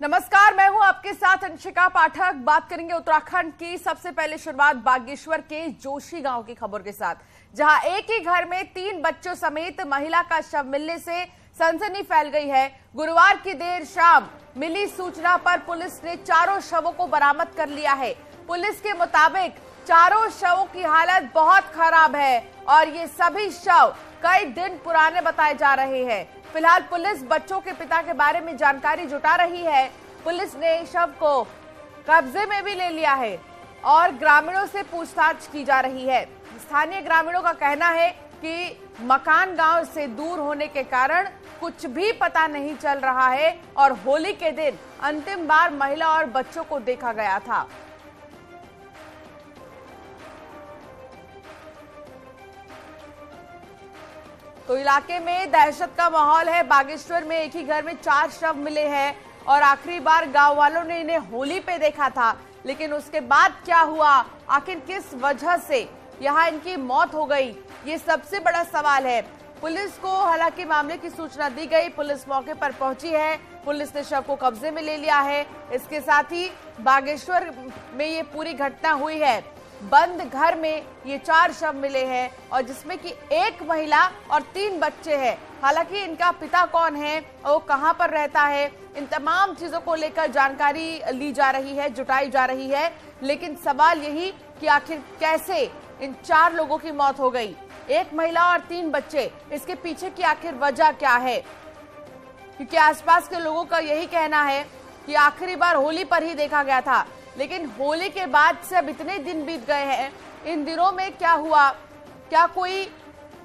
नमस्कार, मैं हूं आपके साथ अंशिका पाठक। बात करेंगे उत्तराखंड की। सबसे पहले शुरुआत बागेश्वर के जोशी गांव की खबर के साथ, जहां एक ही घर में 3 बच्चों समेत महिला का शव मिलने से सनसनी फैल गई है। गुरुवार की देर शाम मिली सूचना पर पुलिस ने चारों शवों को बरामद कर लिया है। पुलिस के मुताबिक चारों शवों की हालत बहुत खराब है और ये सभी शव कई दिन पुराने बताए जा रहे हैं। फिलहाल पुलिस बच्चों के पिता के बारे में जानकारी जुटा रही है। पुलिस ने शव को कब्जे में भी ले लिया है और ग्रामीणों से पूछताछ की जा रही है। स्थानीय ग्रामीणों का कहना है कि मकान गांव से दूर होने के कारण कुछ भी पता नहीं चल रहा है और होली के दिन अंतिम बार महिला और बच्चों को देखा गया था। तो इलाके में दहशत का माहौल है। बागेश्वर में एक ही घर में 4 शव मिले हैं और आखिरी बार गांव वालों ने इन्हें होली पे देखा था, लेकिन उसके बाद क्या हुआ, आखिर किस वजह से यहां इनकी मौत हो गई, ये सबसे बड़ा सवाल है। पुलिस को हालांकि मामले की सूचना दी गई, पुलिस मौके पर पहुंची है, पुलिस ने शव को कब्जे में ले लिया है। इसके साथ ही बागेश्वर में ये पूरी घटना हुई है। बंद घर में ये 4 शव मिले हैं और जिसमें कि 1 महिला और 3 बच्चे हैं। हालांकि इनका पिता कौन है, वो कहां पर रहता है, इन तमाम चीजों को लेकर जानकारी ली जा रही है, जुटाई जा रही है। लेकिन सवाल यही कि आखिर कैसे इन 4 लोगों की मौत हो गई, 1 महिला और 3 बच्चे, इसके पीछे की आखिर वजह क्या है? क्योंकि आसपास के लोगों का यही कहना है कि आखिरी बार होली पर ही देखा गया था, लेकिन होली के बाद से अब इतने दिन बीत गए हैं। इन दिनों में क्या हुआ, क्या कोई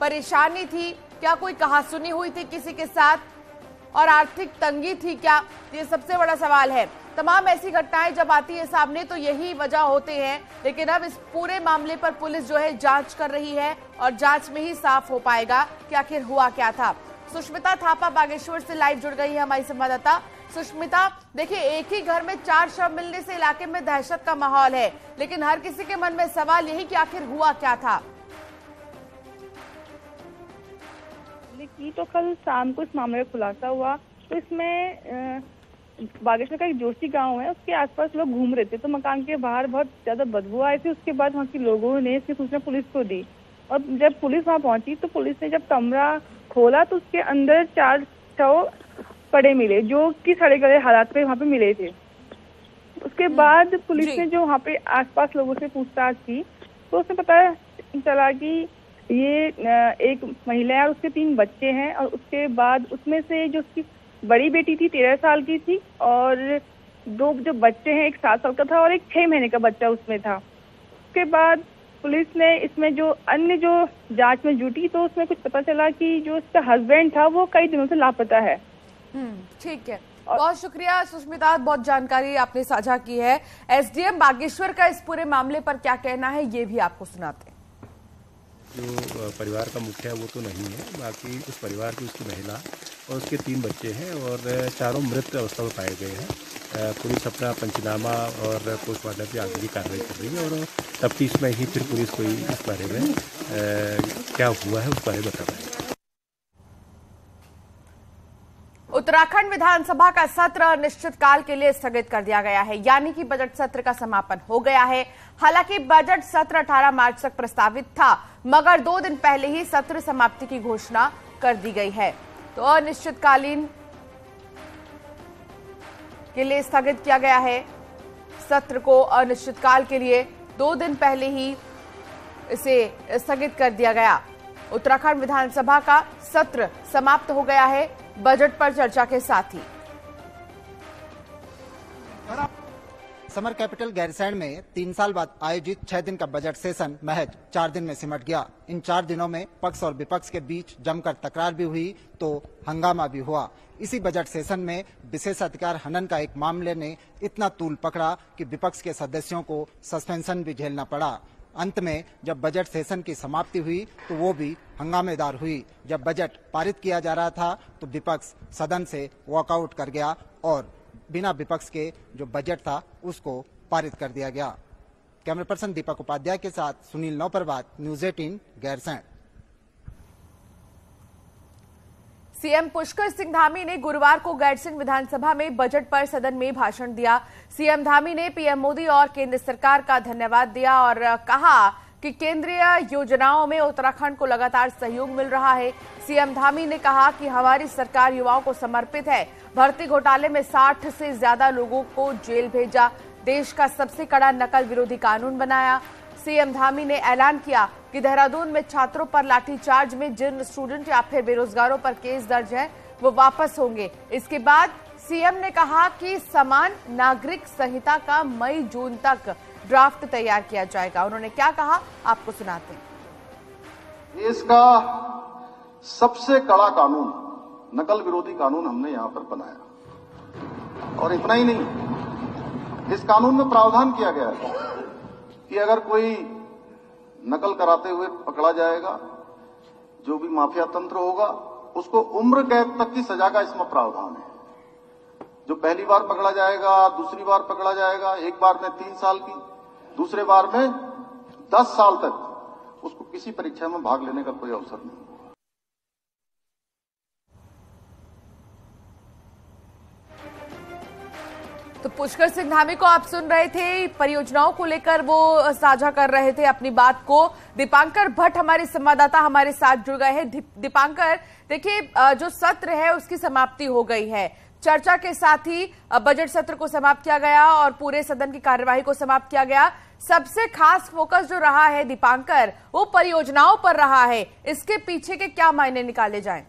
परेशानी थी, क्या कोई कहासुनी हुई थी किसी के साथ और आर्थिक तंगी थी क्या, ये सबसे बड़ा सवाल है। तमाम ऐसी घटनाएं जब आती है सामने तो यही वजह होते हैं, लेकिन अब इस पूरे मामले पर पुलिस जो है जांच कर रही है और जांच में ही साफ हो पाएगा कि आखिर हुआ क्या था। सुष्मिता थापा बागेश्वर से लाइव जुड़ गई है हमारी संवाददाता। सुष्मिता, देखिए एक ही घर में 4 शव मिलने से इलाके में दहशत का माहौल है, लेकिन हर किसी के मन में सवाल यही कि आखिर हुआ क्या था। तो कल शाम को इस मामले का खुलासा हुआ। तो इसमें बागेश्वर का एक जोशी गांव है, उसके आसपास लोग घूम रहे थे, तो मकान के बाहर बहुत ज्यादा बदबू आई थी। उसके बाद वहाँ के लोगों ने इसकी सूचना पुलिस को दी और जब पुलिस वहाँ पहुंची तो पुलिस ने जब कमरा खोला तो उसके अंदर 4 शव पड़े मिले, जो कि सड़े गले हालात में वहाँ पे मिले थे। उसके बाद पुलिस ने जो वहाँ पे आसपास लोगों से पूछताछ की तो उसमें पता चला कि ये एक महिला है और उसके 3 बच्चे हैं और उसके बाद उसमें से जो उसकी बड़ी बेटी थी 13 साल की थी और 2 जो बच्चे हैं, एक 7 साल का था और एक 6 महीने का बच्चा उसमें था। उसके बाद पुलिस ने इसमें जो अन्य जो जांच में जुटी तो उसमें कुछ पता चला कि जो उसका हस्बैंड था वो कई दिनों से लापता है। ठीक है, बहुत शुक्रिया सुष्मिता, बहुत जानकारी आपने साझा की है। एसडीएम बागेश्वर का इस पूरे मामले पर क्या कहना है ये भी आपको सुनाते हैं। जो परिवार का मुखिया है वो तो नहीं है, बाकी उस परिवार की उसकी महिला और उसके 3 बच्चे हैं और चारों मृत अवस्था में पाए गए हैं। पुलिस अपना पंचनामा और पोस्टमार्टम की आगे की कार्रवाई कर रही है और तफ्तीश में ही फिर पुलिस को इस बारे में क्या हुआ है उस बारे में बता पाएगी। उत्तराखंड विधानसभा का सत्र अनिश्चितकाल के लिए स्थगित कर दिया गया है, यानी कि बजट सत्र का समापन हो गया है। हालांकि बजट सत्र 18 मार्च तक प्रस्तावित था, मगर 2 दिन पहले ही सत्र समाप्ति की घोषणा कर दी गई है। तो अनिश्चितकालीन के लिए स्थगित किया गया है सत्र को। अनिश्चितकाल के लिए 2 दिन पहले ही इसे स्थगित कर दिया गया। उत्तराखंड विधानसभा का सत्र समाप्त हो गया है बजट पर चर्चा के साथ ही। समर कैपिटल गैरसैंण में 3 साल बाद आयोजित 6 दिन का बजट सेशन महज 4 दिन में सिमट गया। इन 4 दिनों में पक्ष और विपक्ष के बीच जमकर तकरार भी हुई तो हंगामा भी हुआ। इसी बजट सेशन में विशेषाधिकार हनन का एक मामले ने इतना तूल पकड़ा कि विपक्ष के सदस्यों को सस्पेंशन भी झेलना पड़ा। अंत में जब बजट सेशन की समाप्ति हुई तो वो भी हंगामेदार हुई। जब बजट पारित किया जा रहा था तो विपक्ष सदन से वॉकआउट कर गया और बिना विपक्ष के जो बजट था उसको पारित कर दिया गया। कैमरा पर्सन दीपक उपाध्याय के साथ सुनील नौपरवात, न्यूज़ 18 गैरसैंण। सीएम पुष्कर सिंह धामी ने गुरुवार को गैरसैंण विधानसभा में बजट पर सदन में भाषण दिया। सीएम धामी ने पीएम मोदी और केंद्र सरकार का धन्यवाद दिया और कहा कि केंद्रीय योजनाओं में उत्तराखंड को लगातार सहयोग मिल रहा है। सीएम धामी ने कहा कि हमारी सरकार युवाओं को समर्पित है। भर्ती घोटाले में 60 से ज्यादा लोगों को जेल भेजा। देश का सबसे कड़ा नकल विरोधी कानून बनाया। सीएम धामी ने ऐलान किया कि देहरादून में छात्रों पर लाठीचार्ज में जिन स्टूडेंट या फिर बेरोजगारों पर केस दर्ज है वो वापस होंगे। इसके बाद सीएम ने कहा कि समान नागरिक संहिता का मई-जून तक ड्राफ्ट तैयार किया जाएगा। उन्होंने क्या कहा आपको सुनाते हैं। देश का सबसे कड़ा कानून, नकल विरोधी कानून हमने यहां पर बनाया और इतना ही नहीं, इस कानून में प्रावधान किया गया है कि अगर कोई नकल कराते हुए पकड़ा जाएगा, जो भी माफिया तंत्र होगा, उसको उम्र कैद तक की सजा का इसमें प्रावधान है। जो पहली बार पकड़ा जाएगा, दूसरी बार पकड़ा जाएगा, एक बार में 3 साल की, दूसरे बार में 10 साल तक उसको किसी परीक्षा में भाग लेने का कोई अवसर नहीं। तो पुष्कर सिंह धामी को आप सुन रहे थे, परियोजनाओं को लेकर वो साझा कर रहे थे अपनी बात को। दीपांकर भट्ट हमारे संवाददाता हमारे साथ जुड़ गए हैं। दीपांकर, देखिए जो सत्र है उसकी समाप्ति हो गई है। चर्चा के साथ ही बजट सत्र को समाप्त किया गया और पूरे सदन की कार्यवाही को समाप्त किया गया। सबसे खास फोकस जो रहा है दीपांकर, वो परियोजनाओं पर रहा है। इसके पीछे के क्या मायने निकाले जाएं?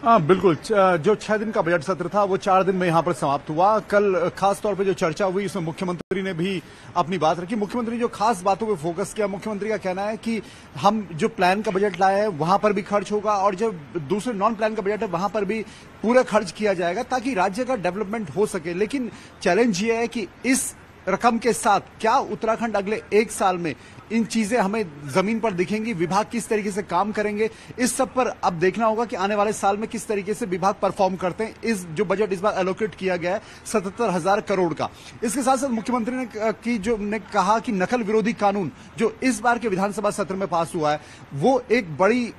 हाँ बिल्कुल, जो 6 दिन का बजट सत्र था वो 4 दिन में यहाँ पर समाप्त हुआ। कल खास तौर पे जो चर्चा हुई उसमें मुख्यमंत्री ने भी अपनी बात रखी। मुख्यमंत्री ने जो खास बातों पे फोकस किया, मुख्यमंत्री का कहना है कि हम जो प्लान का बजट लाए हैं वहां पर भी खर्च होगा और जो दूसरे नॉन प्लान का बजट है वहां पर भी पूरा खर्च किया जाएगा ताकि राज्य का डेवलपमेंट हो सके। लेकिन चैलेंज ये है कि इस रकम के साथ क्या उत्तराखंड अगले 1 साल में इन चीजें हमें जमीन पर दिखेंगी, विभाग किस तरीके से काम करेंगे, इस सब पर अब देखना होगा कि आने वाले साल में किस तरीके से विभाग परफॉर्म करते हैं। इस जो बजट इस बार एलोकेट किया गया है 77,000 करोड़ का। इसके साथ साथ मुख्यमंत्री ने कहा कि नकल विरोधी कानून जो इस बार के विधानसभा सत्र में पास हुआ है वो एक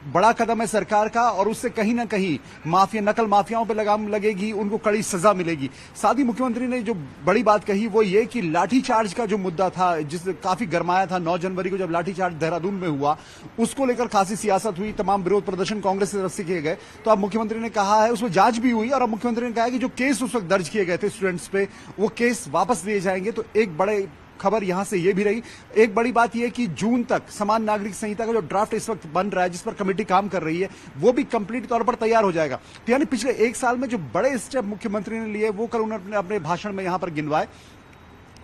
बड़ा कदम है सरकार का और उससे कहीं ना कहीं नकल माफियाओं पर लगाम लगेगी, उनको कड़ी सजा मिलेगी। साथ ही मुख्यमंत्री ने जो बड़ी बात कही वो ये कि लाठीचार्ज का जो मुद्दा था, जिससे काफी गरमाया था 9 जनवरी को जब लाठीचार्ज देहरादून में हुआ, उसको लेकर खासी सियासत हुई, तमाम विरोध प्रदर्शन कांग्रेस की तरफ से किए गए। तो अब मुख्यमंत्री ने कहा है, उसमें जांच भी हुई और अब मुख्यमंत्री ने कहा है कि जो केस उस वक्त दर्ज किए गए थे स्टूडेंट्स पे वो केस वापस लिए जाएंगे। तो एक बड़े खबर यहां से ये भी रही। एक बड़ी बात यह कि जून तक समान नागरिक संहिता का जो ड्राफ्ट इस वक्त बन रहा है, जिस पर कमेटी काम कर रही है, वो भी कंप्लीट तौर पर तैयार हो जाएगा। तो यानी पिछले 1 साल में जो बड़े स्टेप मुख्यमंत्री ने लिए वो कल उन्होंने अपने भाषण में यहां पर गिनवाए।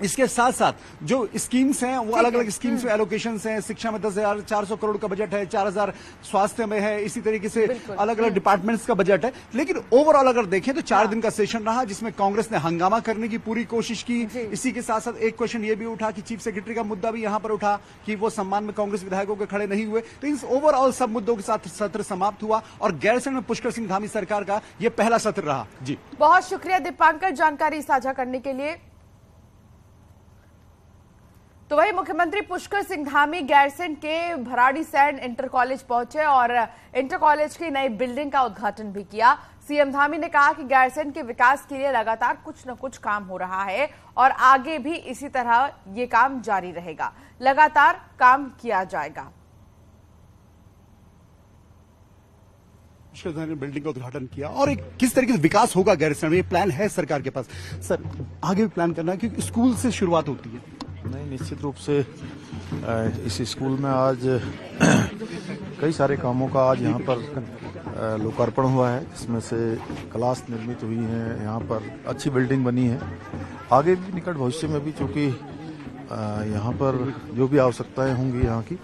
इसके साथ साथ जो स्कीम्स हैं वो अलग अलग स्कीम्स में एलोकेशंस हैं। शिक्षा में 10,400 करोड़ का बजट है, 4,000 स्वास्थ्य में है, इसी तरीके से अलग अलग डिपार्टमेंट्स का बजट है। लेकिन ओवरऑल अगर देखें तो 4 दिन का सेशन रहा जिसमें कांग्रेस ने हंगामा करने की पूरी कोशिश की। इसी के साथ साथ एक क्वेश्चन ये भी उठा कि चीफ सेक्रेटरी का मुद्दा भी यहां पर उठा कि वो सम्मान में कांग्रेस विधायकों के खड़े नहीं हुए। तो इन ओवरऑल सब मुद्दों के साथ सत्र समाप्त हुआ और गैरसैंण में पुष्कर सिंह धामी सरकार का यह पहला सत्र रहा। जी बहुत शुक्रिया दीपांकर जानकारी साझा करने के लिए। तो वही मुख्यमंत्री पुष्कर सिंह धामी गैरसैंण के भराड़ीसैंण इंटर कॉलेज पहुंचे और इंटर कॉलेज की नई बिल्डिंग का उद्घाटन भी किया। सीएम धामी ने कहा कि गैरसैंण के विकास के लिए लगातार कुछ न कुछ काम हो रहा है और आगे भी इसी तरह ये काम जारी रहेगा, लगातार काम किया जाएगा। बिल्डिंग का उद्घाटन किया और एक किस तरीके से विकास होगा गैरसैंण में, ये प्लान है सरकार के पास। सर आगे भी प्लान करना है क्योंकि स्कूल से शुरुआत होती है। नहीं, निश्चित रूप से इस स्कूल में आज कई सारे कामों का आज यहाँ पर लोकार्पण हुआ है, जिसमें से क्लास निर्मित हुई हैं, यहाँ पर अच्छी बिल्डिंग बनी है। आगे भी निकट भविष्य में भी चूंकि यहाँ पर जो भी आवश्यकताएं होंगी यहाँ की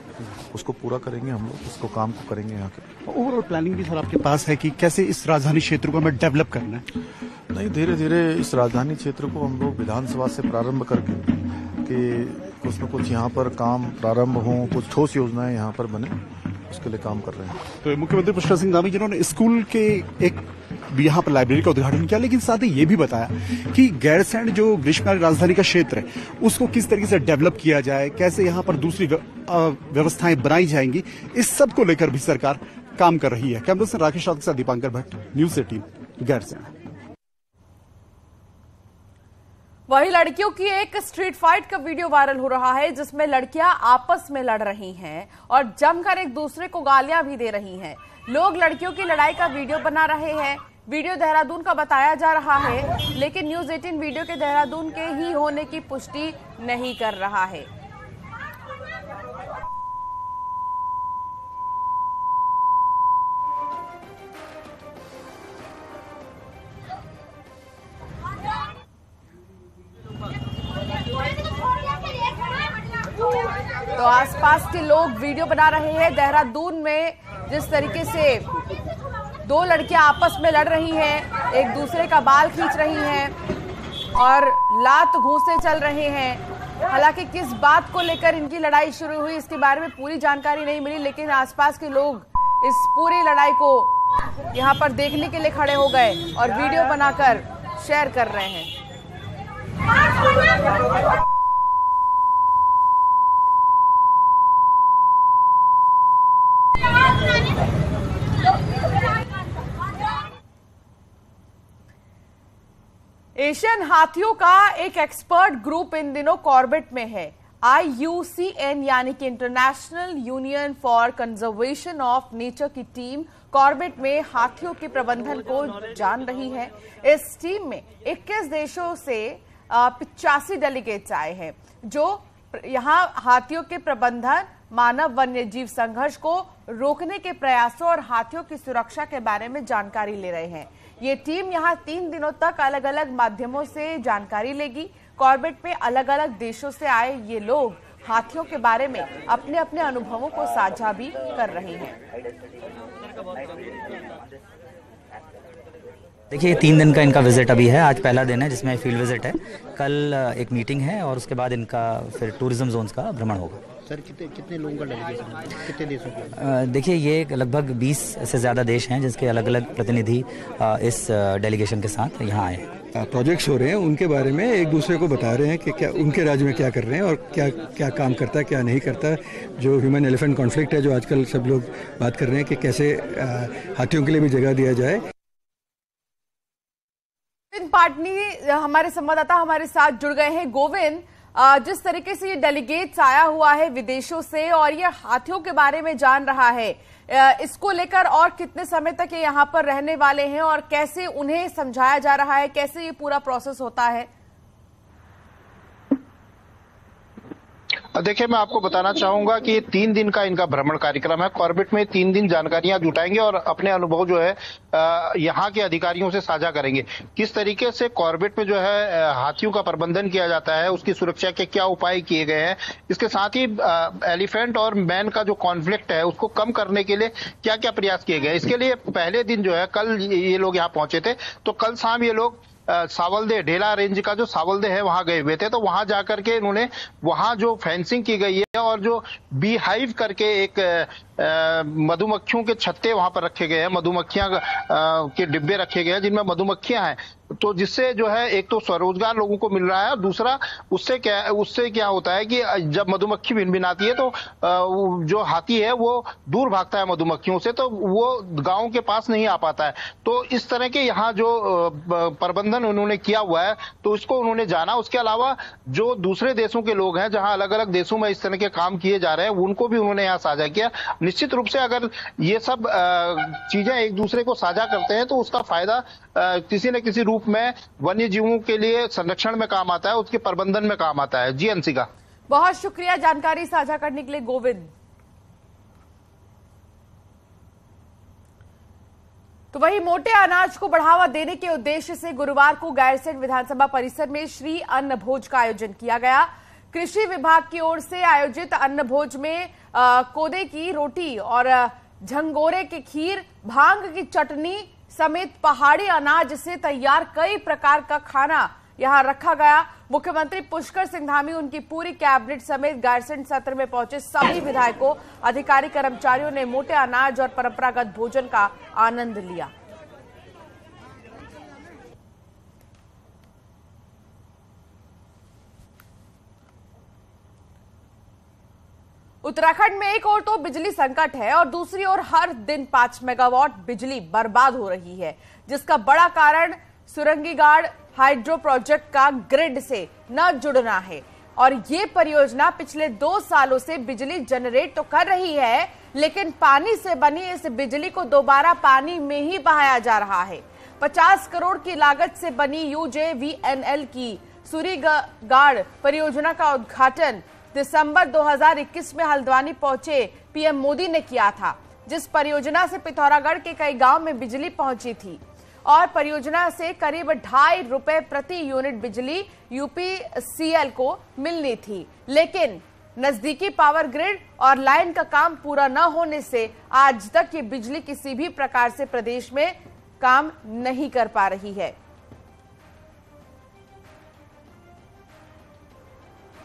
उसको पूरा करेंगे हम लोग, इसको काम को करेंगे यहाँ के। ओवरऑल प्लानिंग भी सर आपके पास है कि कैसे इस राजधानी क्षेत्र को हमें डेवलप करना है? नहीं, धीरे धीरे इस राजधानी क्षेत्र को हम लोग विधानसभा से प्रारंभ करके कि कुछ न कुछ यहाँ पर काम प्रारंभ हो, कुछ ठोस योजनाएं यहाँ पर बने, उसके लिए काम कर रहे हैं। तो मुख्यमंत्री पुष्कर सिंह धामी जिन्होंने स्कूल के एक यहाँ पर लाइब्रेरी का उद्घाटन किया, लेकिन साथ ही ये भी बताया कि गैरसैंण जो ग्रीष्मकालीन राजधानी का क्षेत्र है उसको किस तरीके से डेवलप किया जाए, कैसे यहाँ पर दूसरी व्यवस्थाएं बनाई जाएंगी, इस सब को लेकर भी सरकार काम कर रही है। कैमरा से राकेश राउत के साथ दीपांकर भट्ट, न्यूज़ 18 गैरसैंण। वही लड़कियों की एक स्ट्रीट फाइट का वीडियो वायरल हो रहा है जिसमें लड़कियां आपस में लड़ रही हैं और जमकर एक दूसरे को गालियां भी दे रही हैं। लोग लड़कियों की लड़ाई का वीडियो बना रहे हैं। वीडियो देहरादून का बताया जा रहा है, लेकिन न्यूज़ 18 वीडियो के देहरादून के ही होने की पुष्टि नहीं कर रहा है। तो आसपास के लोग वीडियो बना रहे हैं। देहरादून में जिस तरीके से दो लड़कियां आपस में लड़ रही हैं, एक दूसरे का बाल खींच रही हैं और लात घूंसे चल रहे हैं। हालांकि किस बात को लेकर इनकी लड़ाई शुरू हुई इसके बारे में पूरी जानकारी नहीं मिली, लेकिन आसपास के लोग इस पूरी लड़ाई को यहां पर देखने के लिए खड़े हो गए और वीडियो बनाकर शेयर कर रहे हैं। एशियन हाथियों का एक एक्सपर्ट ग्रुप इन दिनों कॉर्बेट में है। IUCN यानी कि international union for conservation of nature की टीम कॉर्बेट में हाथियों के प्रबंधन को जान रही है। इस टीम में 21 देशों से 85 डेलीगेट्स आए हैं जो यहां हाथियों के प्रबंधन, मानव वन्य जीव संघर्ष को रोकने के प्रयासों और हाथियों की सुरक्षा के बारे में जानकारी ले रहे हैं। ये टीम यहां 3 दिनों तक अलग अलग माध्यमों से जानकारी लेगी। कॉर्बेट में अलग अलग देशों से आए ये लोग हाथियों के बारे में अपने अपने अनुभवों को साझा भी कर रहे हैं। देखिए 3 दिन का इनका विजिट अभी है। आज पहला दिन है जिसमें फील्ड विजिट है। कल एक मीटिंग है और उसके बाद इनका फिर टूरिज्म जोन्स का भ्रमण होगा। सर कितने लोगों का डेलीगेशन है, कितने देशों के? देखिए ये लगभग 20 से ज़्यादा देश हैं जिसके अलग अलग प्रतिनिधि इस डेलीगेशन के साथ यहाँ आए हैं। प्रोजेक्ट्स हो रहे हैं, उनके बारे में एक दूसरे को बता रहे हैं कि क्या उनके राज्य में क्या कर रहे हैं और क्या क्या काम करता है, क्या नहीं करता। जो ह्यूमन एलिफेंट कॉन्फ्लिक्ट है, जो आजकल सब लोग बात कर रहे हैं कि कैसे हाथियों के लिए भी जगह दिया जाए। गोविंद पाटनी हमारे संवाददाता हमारे साथ जुड़ गए हैं। गोविंद, जिस तरीके से ये डेलीगेट्स आया हुआ है विदेशों से और ये हाथियों के बारे में जान रहा है, इसको लेकर और कितने समय तक ये यहाँ पर रहने वाले हैं और कैसे उन्हें समझाया जा रहा है, कैसे ये पूरा प्रोसेस होता है? देखिए मैं आपको बताना चाहूंगा कि 3 दिन का इनका भ्रमण कार्यक्रम है। कॉर्बेट में 3 दिन जानकारियां जुटाएंगे और अपने अनुभव जो है यहाँ के अधिकारियों से साझा करेंगे। किस तरीके से कॉर्बेट में जो है हाथियों का प्रबंधन किया जाता है, उसकी सुरक्षा के क्या उपाय किए गए हैं, इसके साथ ही एलिफेंट और मैन का जो कॉन्फ्लिक्ट है उसको कम करने के लिए क्या क्या प्रयास किए गए। इसके लिए पहले दिन जो है कल ये लोग यहाँ पहुंचे थे, तो कल शाम ये लोग सावलदे ढेला रेंज का जो सावलदे है वहां गए हुए थे। तो वहां जाकर के इन्होंने वहां जो फेंसिंग की गई है और जो बी हाइव करके एक मधुमक्खियों के छत्ते वहां पर रखे गए हैं, मधुमक्खियां के डिब्बे रखे गए हैं जिनमें मधुमक्खियां हैं, तो जिससे जो है एक तो स्वरोजगार लोगों को मिल रहा है और दूसरा उससे क्या होता है कि जब मधुमक्खी भिनभिनाती है तो जो हाथी है वो दूर भागता है मधुमक्खियों से, तो वो गांव के पास नहीं आ पाता है। तो इस तरह के यहाँ जो प्रबंधन उन्होंने किया हुआ है तो इसको उन्होंने जाना। उसके अलावा जो दूसरे देशों के लोग हैं जहां अलग अलग देशों में इस तरह के काम किए जा रहे हैं उनको भी उन्होंने यहाँ साझा किया। निश्चित रूप से अगर ये सब चीजें एक दूसरे को साझा करते हैं तो उसका फायदा किसी न किसी रूप में वन्य जीवों के लिए संरक्षण में काम आता है, उसके प्रबंधन में काम आता है। जी अंशिका, बहुत शुक्रिया जानकारी साझा करने के लिए गोविंद। तो वही मोटे अनाज को बढ़ावा देने के उद्देश्य से गुरुवार को गैरसैंण विधानसभा परिसर में श्री अन्न भोज का आयोजन किया गया। कृषि विभाग की ओर से आयोजित अन्न भोज में कोदे की रोटी और झंगोरे की खीर, भांग की चटनी समेत पहाड़ी अनाज से तैयार कई प्रकार का खाना यहां रखा गया। मुख्यमंत्री पुष्कर सिंह धामी, उनकी पूरी कैबिनेट समेत गैरसैंण सत्र में पहुंचे सभी विधायकों, अधिकारी, कर्मचारियों ने मोटे अनाज और परंपरागत भोजन का आनंद लिया। उत्तराखंड में एक ओर तो बिजली संकट है और दूसरी ओर हर दिन 5 मेगावाट बिजली बर्बाद हो रही है, जिसका बड़ा कारण सुरंगीगाड़ हाइड्रो प्रोजेक्ट का ग्रिड से न जुड़ना है। और ये परियोजना पिछले 2 सालों से बिजली जनरेट तो कर रही है, लेकिन पानी से बनी इस बिजली को दोबारा पानी में ही बहाया जा रहा है। 50 करोड़ की लागत से बनी UJVNL की सुरंगीगाड़ परियोजना का उद्घाटन दिसंबर 2021 में हल्द्वानी पहुंचे पीएम मोदी ने किया था, जिस परियोजना से पिथौरागढ़ के कई गांव में बिजली पहुंची थी और परियोजना से करीब 2.5 रुपए प्रति यूनिट बिजली UPCL को मिलनी थी। लेकिन नजदीकी पावर ग्रिड और लाइन का काम पूरा न होने से आज तक ये बिजली किसी भी प्रकार से प्रदेश में काम नहीं कर पा रही है।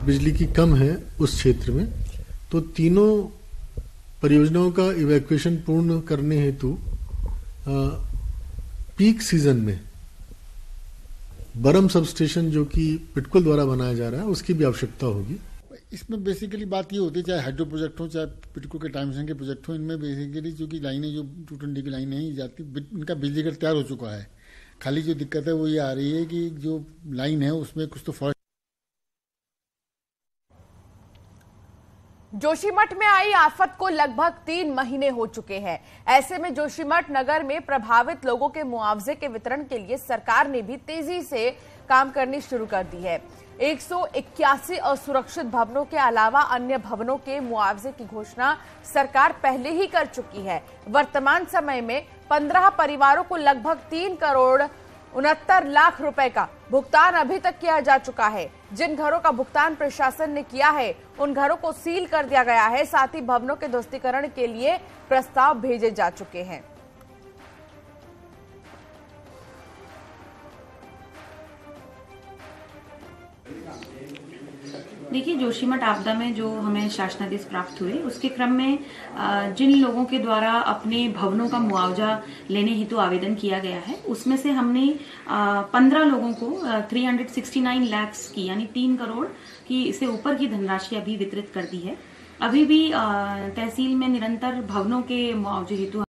बिजली की कम है उस क्षेत्र में, तो तीनों परियोजनाओं का इवैक्यूएशन पूर्ण करने हेतु पीक सीजन में बरम सबस्टेशन जो कि पिटकुल द्वारा बनाया जा रहा है उसकी भी आवश्यकता होगी। इसमें बेसिकली बात ये होती है, चाहे हाइड्रो प्रोजेक्ट हो चाहे पिटकुल के टाइमसन के प्रोजेक्ट हो, इनमें बेसिकली जो कि लाइनें जो 220 की लाइनें ही जाती, इनका बिजली घर तैयार हो चुका है। खाली जो दिक्कत है वो ये आ रही है कि जो लाइन है उसमें कुछ तो फॉल्ट। जोशीमठ में आई आफत को लगभग 3 महीने हो चुके हैं। ऐसे में जोशीमठ नगर में प्रभावित लोगों के मुआवजे के वितरण के लिए सरकार ने भी तेजी से काम करनी शुरू कर दी है। 181 असुरक्षित भवनों के अलावा अन्य भवनों के मुआवजे की घोषणा सरकार पहले ही कर चुकी है। वर्तमान समय में 15 परिवारों को लगभग 3 करोड़ 69 लाख रुपए का भुगतान अभी तक किया जा चुका है। जिन घरों का भुगतान प्रशासन ने किया है उन घरों को सील कर दिया गया है। साथ ही भवनों के ध्वस्तीकरण के लिए प्रस्ताव भेजे जा चुके हैं। देखिए, जोशीमठ आपदा में जो हमें शासनादेश प्राप्त हुए उसके क्रम में जिन लोगों के द्वारा अपने भवनों का मुआवजा लेने हेतु आवेदन किया गया है उसमें से हमने 15 लोगों को 369 लाख की यानी 3 करोड़ की से ऊपर की धनराशि अभी वितरित कर दी है। अभी भी तहसील में निरंतर भवनों के मुआवजे हेतु